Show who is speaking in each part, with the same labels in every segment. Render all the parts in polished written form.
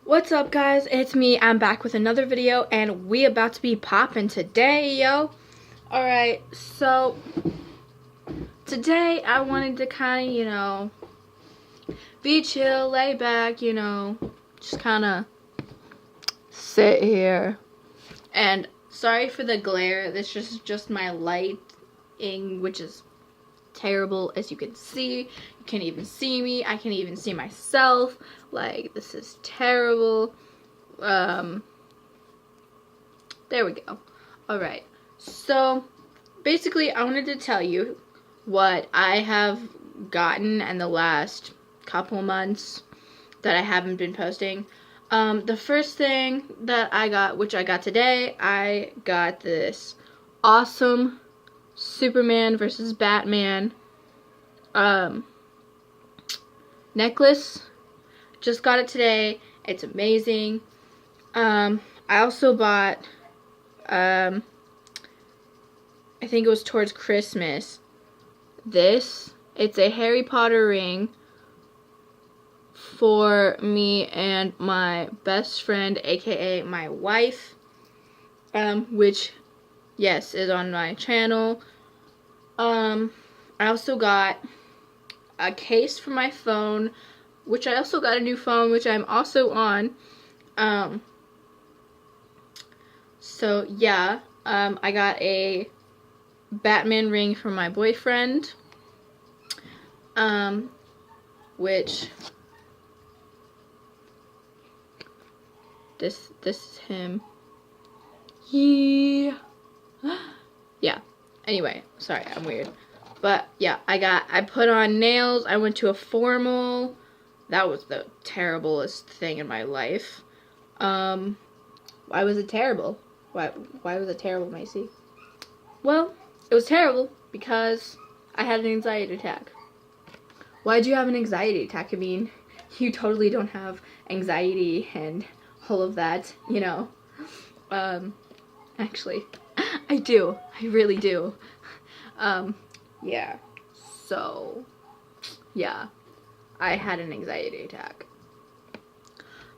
Speaker 1: What's up, guys? It's me. I'm back with another video, and we about to be popping today, yo. Alright, so today I wanted to kind of, be chill, lay back, just kind of sit here. And sorry for the glare. This is just my lighting, which is terrible, as you can see. You can't even see me. I can't even see myself. Like, this is terrible. There we go. Alright, so basically I wanted to tell you what I have gotten in the last couple months that I haven't been posting. The first thing that I got, which I got today, I got this awesome Superman versus Batman necklace. Just got it today. It's amazing. I also bought, I think it was towards Christmas, this. It's a Harry Potter ring for me and my best friend, aka my wife, which, yes, is on my channel. I also got a case for my phone, which I also got a new phone, which I'm also on. So yeah, I got a Batman ring from my boyfriend, which this is him. Yeah. Yeah. Anyway, sorry, I'm weird. But yeah, I put on nails. I went to a formal. That was the terriblest thing in my life. Why was it terrible? Why was it terrible, Macy? Well, it was terrible because I had an anxiety attack. Why'd you have an anxiety attack? I mean, you totally don't have anxiety and all of that, Actually, I do. I really do. Yeah. So, yeah. I had an anxiety attack.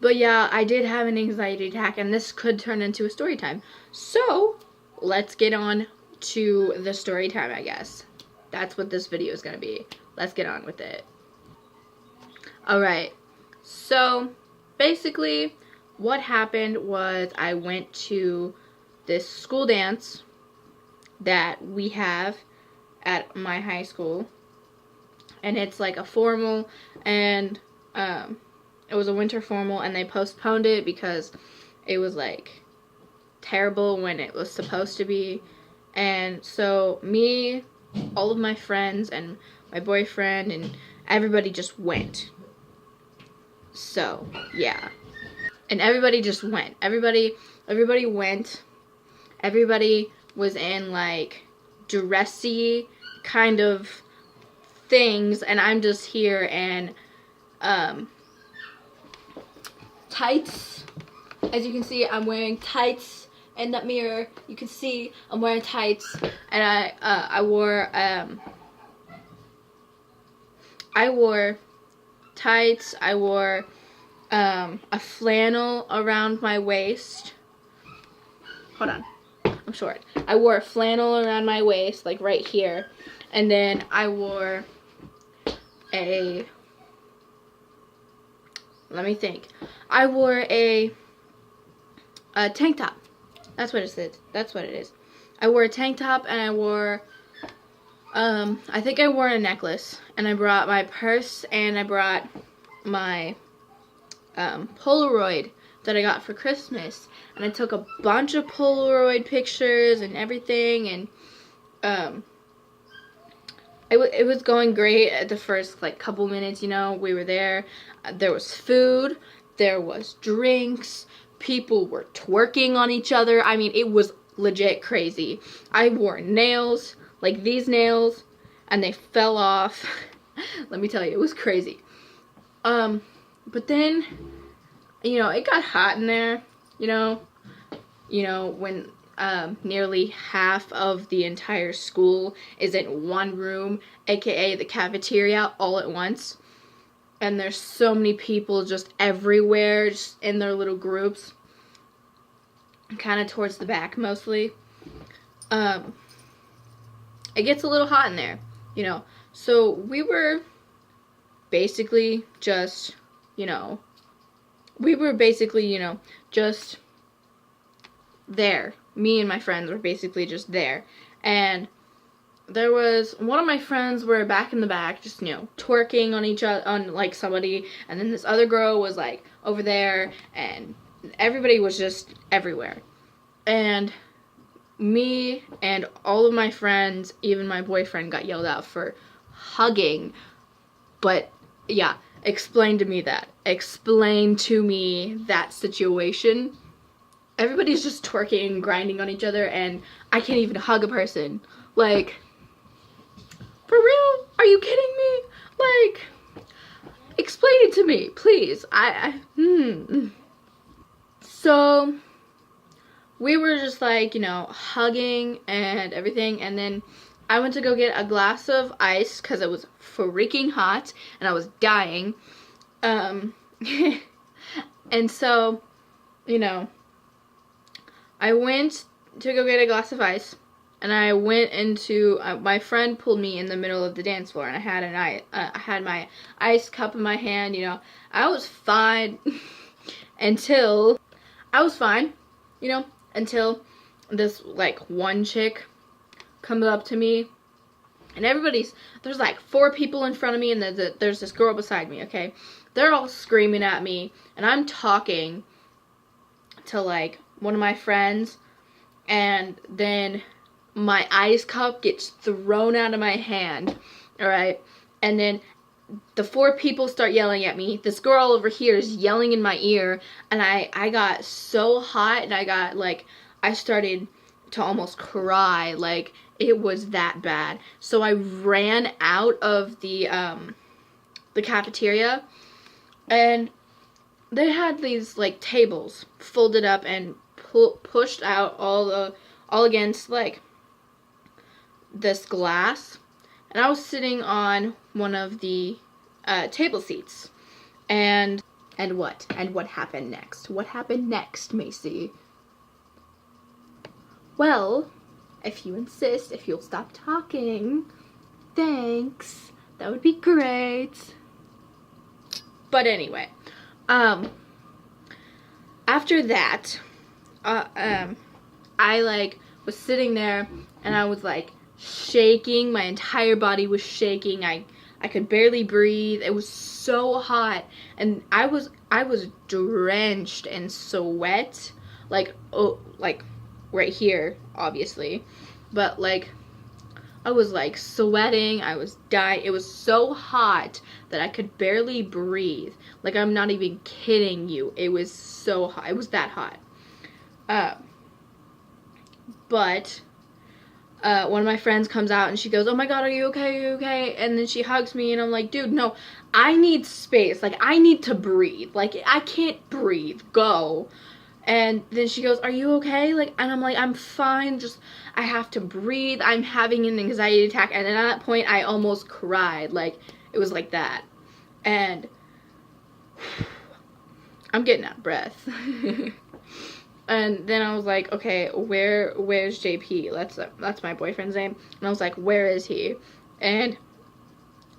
Speaker 1: But yeah, I did have an anxiety attack, and this could turn into a story time. So, let's get on to the story time, I guess. That's what this video is going to be. Let's get on with it. Alright, so basically what happened was I went to this school dance that we have at my high school. And it's like a formal, and it was a winter formal, and they postponed it because it was like terrible when it was supposed to be. And so me, all of my friends, and my boyfriend, and everybody just went. So yeah, and everybody just went. Everybody went. Everybody was in like dressy kind of things, and I'm just here in tights. As you can see, I'm wearing tights. In that mirror, you can see I'm wearing tights, and I wore tights. I wore a flannel around my waist. Hold on, I'm short. I wore a flannel around my waist, like right here, and then I wore a, let me think. I wore a tank top. That's what it is. That's what it is. I wore a tank top, and I wore, I think I wore a necklace, and I brought my purse, and I brought my Polaroid that I got for Christmas, and I took a bunch of Polaroid pictures and everything, and it was going great at the first like couple minutes. We were there. There was food, there was drinks, people were twerking on each other. I mean, it was legit crazy. I wore nails, like these nails, and they fell off. Let me tell you, it was crazy. But then, it got hot in there, when nearly half of the entire school is in one room, aka the cafeteria, all at once. and there's so many people just everywhere, just in their little groups, kind of towards the back mostly. It gets a little hot in there, you know. So we were basically just, just there. Me and my friends were basically just there. And there was one of my friends were back in the back, just, twerking on each other, on, like, somebody. And then this other girl was, like, over there. And everybody was just everywhere. And me and all of my friends, even my boyfriend, got yelled at for hugging. But, yeah, explain to me that situation. Everybody's just twerking and grinding on each other, and I can't even hug a person. Like, for real? Are you kidding me? Like, explain it to me, please. So we were just, like, hugging and everything, and then I went to go get a glass of ice because it was freaking hot and I was dying. And so, I went to go get a glass of ice, and I went into, my friend pulled me in the middle of the dance floor, and I had my ice cup in my hand. I was fine until until this, like, one chick comes up to me, and there's like 4 people in front of me, and there's this girl beside me, okay? They're all screaming at me, and I'm talking to, like, one of my friends, and then my ice cup gets thrown out of my hand, alright? And then the 4 people start yelling at me. This girl over here is yelling in my ear, and I got so hot, and I started to almost cry. Like, it was that bad. So I ran out of the cafeteria, and they had these, like, tables folded up and pushed out all against, like, this glass, and I was sitting on one of the table seats, and what happened next? What happened next, Macy? Well, if you insist, if you'll stop talking, thanks. That would be great. But anyway, after that, I, like, was sitting there, and I was, like, shaking. My entire body was shaking. I could barely breathe. It was so hot, and I was drenched in sweat, like, right here, obviously, but, like, I was, like, sweating. I was dying. It was so hot that I could barely breathe. Like, I'm not even kidding you. It was so hot. It was that hot. But one of my friends comes out, and she goes, "Oh my god, are you okay? Are you okay?" And then she hugs me, and I'm like, "Dude, no, I need space. Like, I need to breathe. Like, I can't breathe. Go." And then she goes, "Are you okay?" Like, and I'm like, "I'm fine. Just, I have to breathe. I'm having an anxiety attack." And at that point, I almost cried. Like, it was like that. And I'm getting out of breath. And then I was like, okay, where's JP? That's my boyfriend's name. And I was like, where is he? And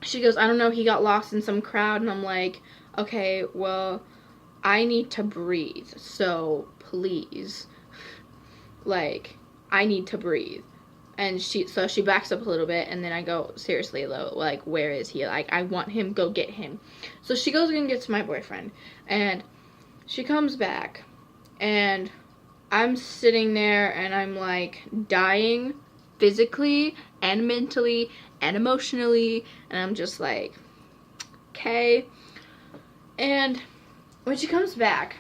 Speaker 1: she goes, "I don't know, he got lost in some crowd." And I'm like, okay, well, I need to breathe, so please, like, I need to breathe. And she backs up a little bit, and then I go, seriously though, like, where is he? Like, I want him, go get him. So she goes and gets my boyfriend, and she comes back, and I'm sitting there, and I'm, like, dying physically and mentally and emotionally, and I'm just like, okay. And when she comes back,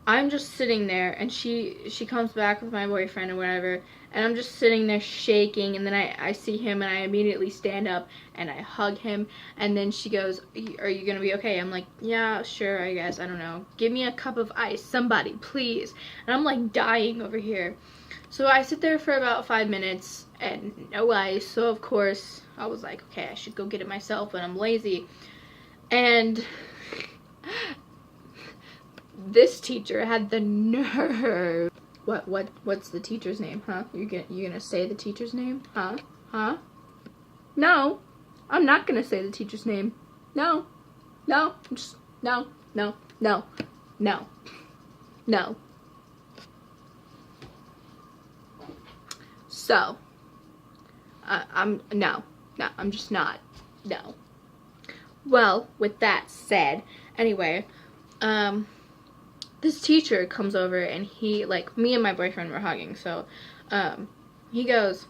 Speaker 1: I'm just sitting there, and she comes back with my boyfriend or whatever, and I'm just sitting there shaking, and then I see him, and I immediately stand up, and I hug him, and then she goes, "Are you gonna be okay?" I'm like, "Yeah, sure, I guess, I don't know. Give me a cup of ice, somebody, please." And I'm, like, dying over here. So I sit there for about 5 minutes, and no ice, so of course I was like, okay, I should go get it myself, but I'm lazy. And this teacher had the nerve. What's the teacher's name, huh? You gonna say the teacher's name? Huh? No, I'm not gonna say the teacher's name. No, just no. So, I'm just not. No. Well, with that said, anyway, this teacher comes over and he, like, me and my boyfriend were hugging, so, he goes,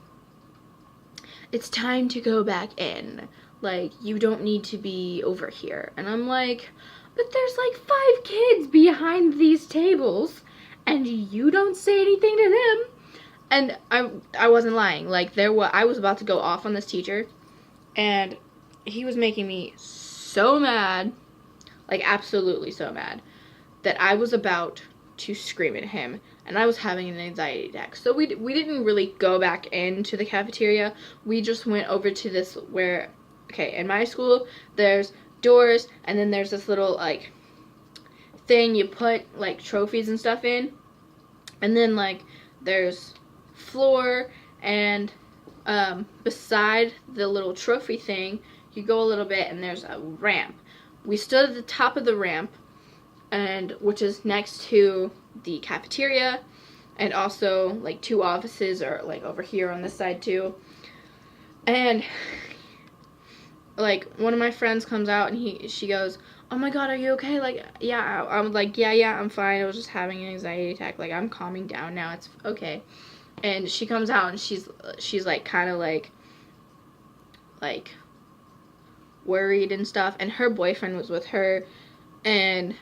Speaker 1: it's time to go back in. Like, you don't need to be over here. And I'm like, but there's like 5 kids behind these tables, and you don't say anything to them. And I wasn't lying. Like, I was about to go off on this teacher, and he was making me so mad, like absolutely so mad, that I was about to scream at him, and I was having an anxiety attack. So we didn't really go back into the cafeteria. We just went over to this where, okay, in my school, there's doors, and then there's this little, like, thing you put, like, trophies and stuff in, and then, like, there's floor, and beside the little trophy thing, you go a little bit, and there's a ramp. We stood at the top of the ramp, and which is next to the cafeteria, and also, like, 2 offices are, like, over here on this side, too. And, like, one of my friends comes out, and she goes, oh my god, are you okay? Like, yeah. I'm like, yeah, I'm fine. I was just having an anxiety attack. Like, I'm calming down now. It's okay. And she comes out, and she's like, kind of like worried and stuff. And her boyfriend was with her, and,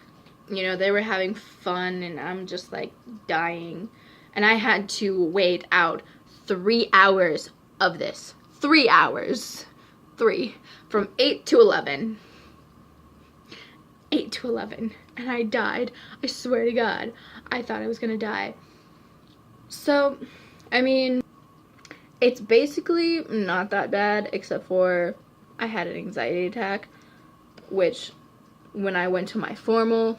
Speaker 1: you know, they were having fun, and I'm just, like, dying. And I had to wait out 3 hours of this. 3 hours. 3. From 8 to 11. 8 to 11. And I died. I swear to God. I thought I was gonna die. So, I mean, it's basically not that bad, except for I had an anxiety attack, which, when I went to my formal,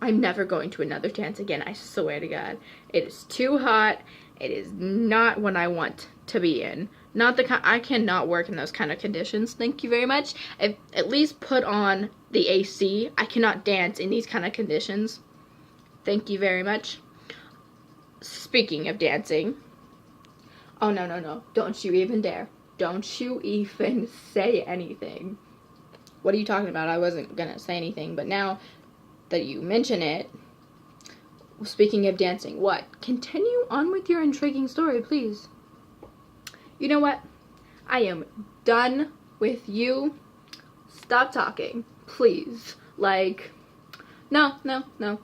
Speaker 1: I'm never going to another dance again, I swear to God. It is too hot. It is not what I want to be in. Not the kind, I cannot work in those kind of conditions. Thank you very much. At least put on the AC. I cannot dance in these kind of conditions. Thank you very much. Speaking of dancing. Oh, no. Don't you even dare. Don't you even say anything. What are you talking about? I wasn't gonna say anything, but now that you mention it, speaking of dancing, what? Continue on with your intriguing story, please. You know what? I am done with you. Stop talking, please. Like, no. I'm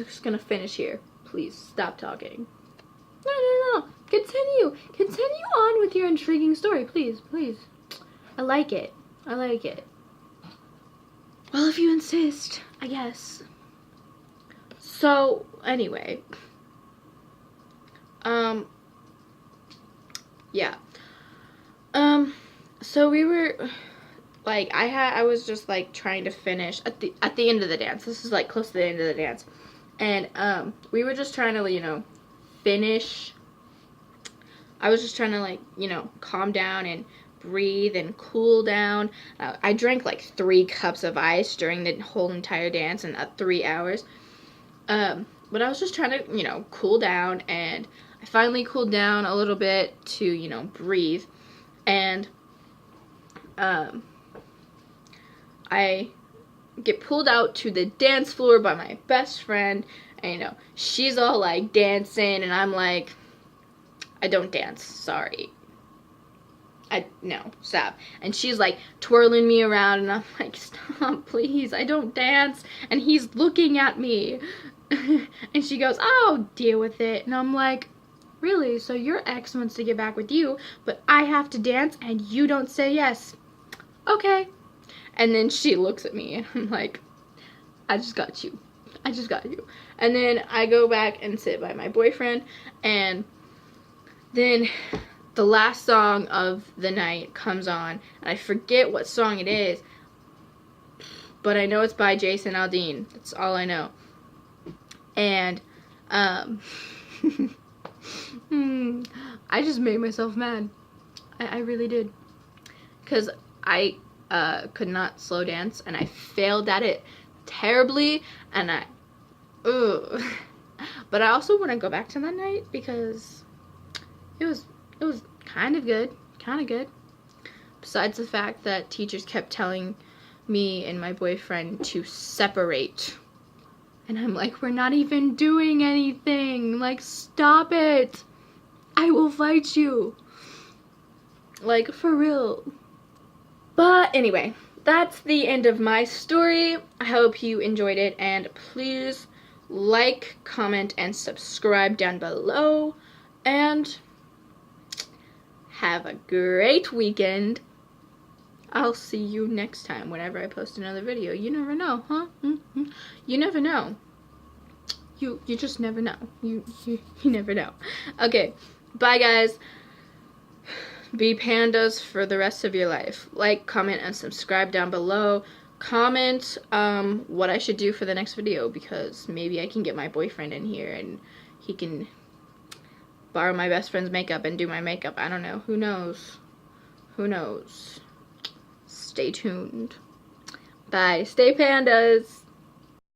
Speaker 1: just gonna finish here. Please, stop talking. No. Continue on with your intriguing story, please. I like it. Well, if you insist, I guess. So, anyway. Yeah. So we were, like, I was just, like, trying to finish at the end of the dance. This is, like, close to the end of the dance. And, we were just trying to, you know, finish. I was just trying to, like, you know, calm down and breathe and cool down. I drank, like, 3 cups of ice during the whole entire dance in 3 hours. But I was just trying to, you know, cool down, and I finally cooled down a little bit to, you know, breathe. And, I get pulled out to the dance floor by my best friend, and, you know, she's all, like, dancing, and I'm like, I don't dance, sorry. No, stop. And she's, like, twirling me around, and I'm like, stop, please, I don't dance. And he's looking at me. And she goes, oh, deal with it. And I'm like, really? So your ex wants to get back with you, but I have to dance, and you don't say yes. Okay. And then she looks at me, and I'm like, I just got you. And then I go back and sit by my boyfriend, and then the last song of the night comes on, and I forget what song it is, but I know it's by Jason Aldean. That's all I know. And I just made myself mad. I really did, because I could not slow dance, and I failed at it terribly, and but I also want to go back to that night because it was kind of good. Besides the fact that teachers kept telling me and my boyfriend to separate. And I'm like, we're not even doing anything. Like, stop it. I will fight you. Like, for real. But anyway, that's the end of my story. I hope you enjoyed it, and please like, comment, and subscribe down below. And have a great weekend. I'll see you next time whenever I post another video. You never know, huh? You never know. You just never know. You never know. Okay, bye guys. Be pandas for the rest of your life. Like, comment, and subscribe down below. Comment what I should do for the next video, because maybe I can get my boyfriend in here and he can borrow my best friend's makeup and do my makeup. I don't know. Who knows? Who knows? Stay tuned. Bye. Stay pandas.